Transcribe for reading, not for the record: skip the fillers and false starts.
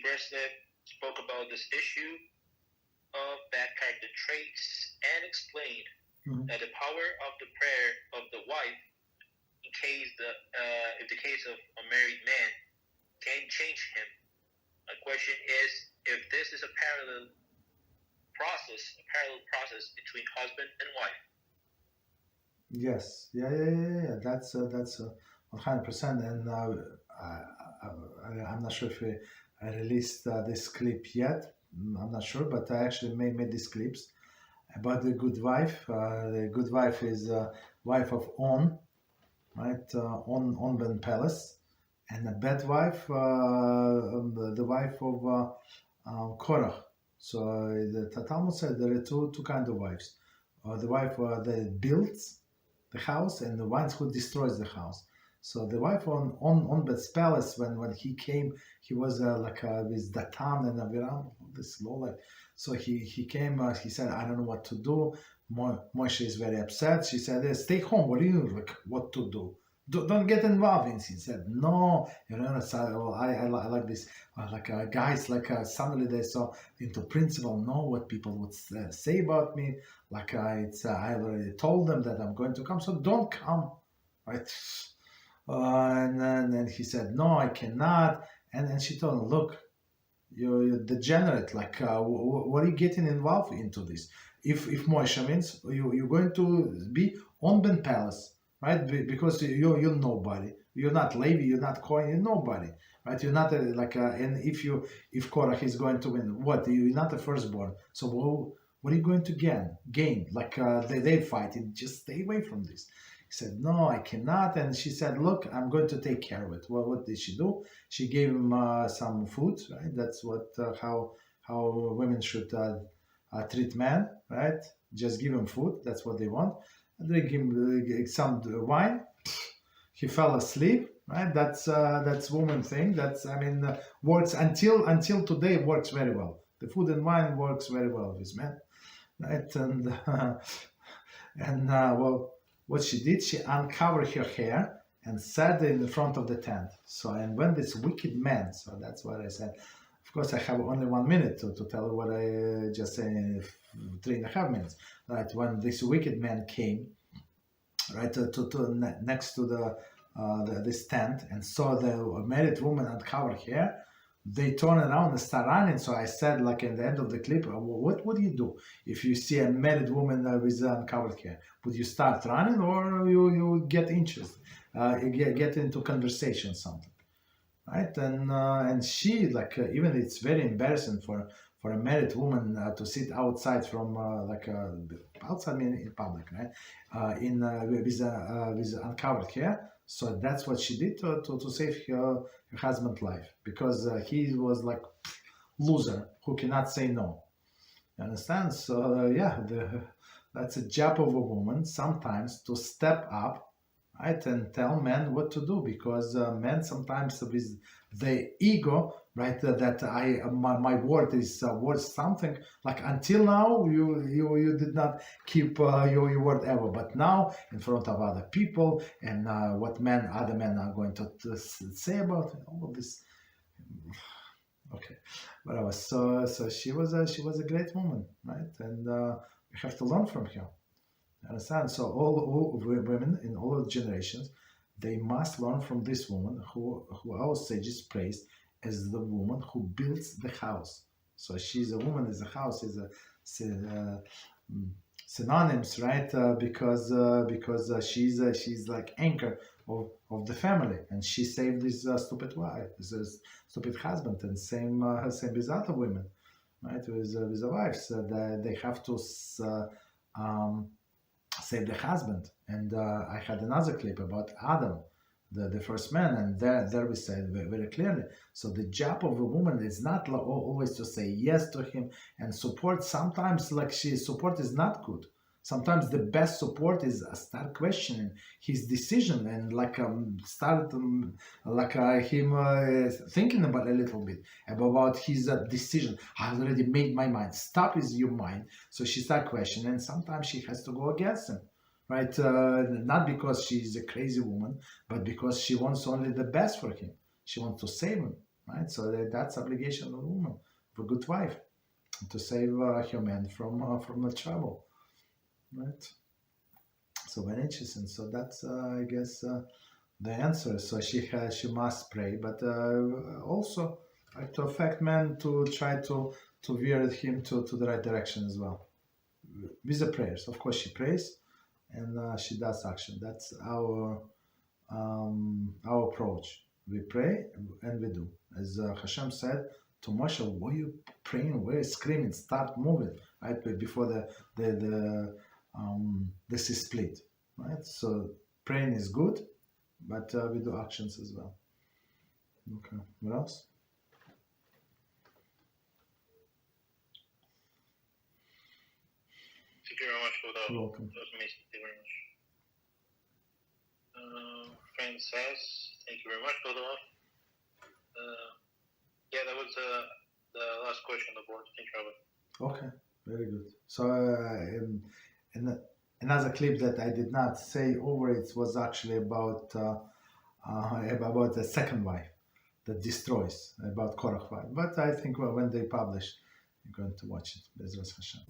BeEzrat spoke about this issue of bad character traits and explained that the power of the prayer of the wife, if the case of a married man, can change him. My question is if this is a parallel process between husband and wife. Yes, yeah. That's 100%. And I'm not sure if I released this clip yet. I'm not sure, but I actually made these clips about the good wife. The good wife is wife of On, right? On Ben Palace, and a bad wife, the wife of Korach. So the Talmud said there are two kind of wives. The wife that builds the house and the ones who destroys the house. So the wife on Ben's palace, when he came, he was with Datan and Aviram, this low life. So he came, he said, I don't know what to do. Moshe is very upset. She said, stay home. What do you like? What to do? Don't get involved in. He said, no, so I like this, guys, suddenly they saw into principle, know what people would say about me. I already told them that I'm going to come, so don't come, right? And then he said, no, I cannot. And then she told him, look, you're degenerate. What are you getting involved into this? If Moshe means you're going to be on Ben Palace, right? Because you're nobody. You're not Leib, you're not Cohen, you're nobody, right? You're not and if Korach is going to win, what? You're not the firstborn. So what are you going to gain? They fight. Just stay away from this. He said, no, I cannot. And she said, look, I'm going to take care of it. Well, what did she do? She gave him some food, right? That's what how women should treat men, right? Just give him food. That's what they want. And they give him some wine. He fell asleep, right? That's woman thing. Works until today. Works very well. The food and wine works very well with men, right? And well, what she did, she uncovered her hair and sat in the front of the tent. So, and when this wicked man, so that's what I said. Of course, I have only 1 minute to tell you what I just said in 3.5 minutes. Right, when this wicked man came, right, to next to this tent and saw the married woman uncover hair, they turn around and start running. So I said, in the end of the clip, what would you do if you see a married woman with uncovered hair? Would you start running, or you get interested, get into conversation, something, right? And she even it's very embarrassing for a married woman to sit outside from outside, meaning in public, right? With uncovered hair. So that's what she did to save her husband's life, because he was loser who cannot say no. You understand? So that's a job of a woman sometimes to step up, right, and tell men what to do, because men sometimes with the ego, right, that my word is worth something. Until now, you did not keep your word ever, but now in front of other people, and what other men are going to say about all of this. Okay, whatever. So she was a great woman, right, and we have to learn from her. Understand? So all women in all generations, they must learn from this woman who our sages praised as the woman who builds the house. So she's a woman, as a house is a synonyms, right? Because she's like anchor of the family, and she saved this stupid wife, this stupid husband, and same with other women, right? With the wives, they have to save the husband. And I had another clip about Adam, the first man, and there we said very clearly. So the job of a woman is not always to say yes to him and support. Sometimes support is not good. Sometimes the best support is start questioning his decision and start him thinking about a little bit about his decision. I already made my mind. Stop is your mind. So she start questioning, and sometimes she has to go against him, right? Not because she's a crazy woman, but because she wants only the best for him. She wants to save him, right? So that's obligation of a woman, of a good wife, to save her man from the trouble, right? So very interesting. So that's I guess the answer. So she must pray, but also to affect men to try to veer him to the right direction as well with the prayers. Of course, she prays and she does action. That's our approach. We pray and we do. As Hashem said to Moshe, "Why are you praying? Why are you screaming? Start moving!" Right before this is split. Right. So praying is good, but we do actions as well. Okay. What else? Thank you very much for that. You're welcome. That was amazing. Thank you very much. Friend says, thank you very much for that. Yeah, that was the last question on the board. Thank you, Rabbi. Okay, very good. So another clip that I did not say over it was actually about the second wife that destroys, about Korach wife. But I think when they publish, you're going to watch it. BeEzrat Hashem.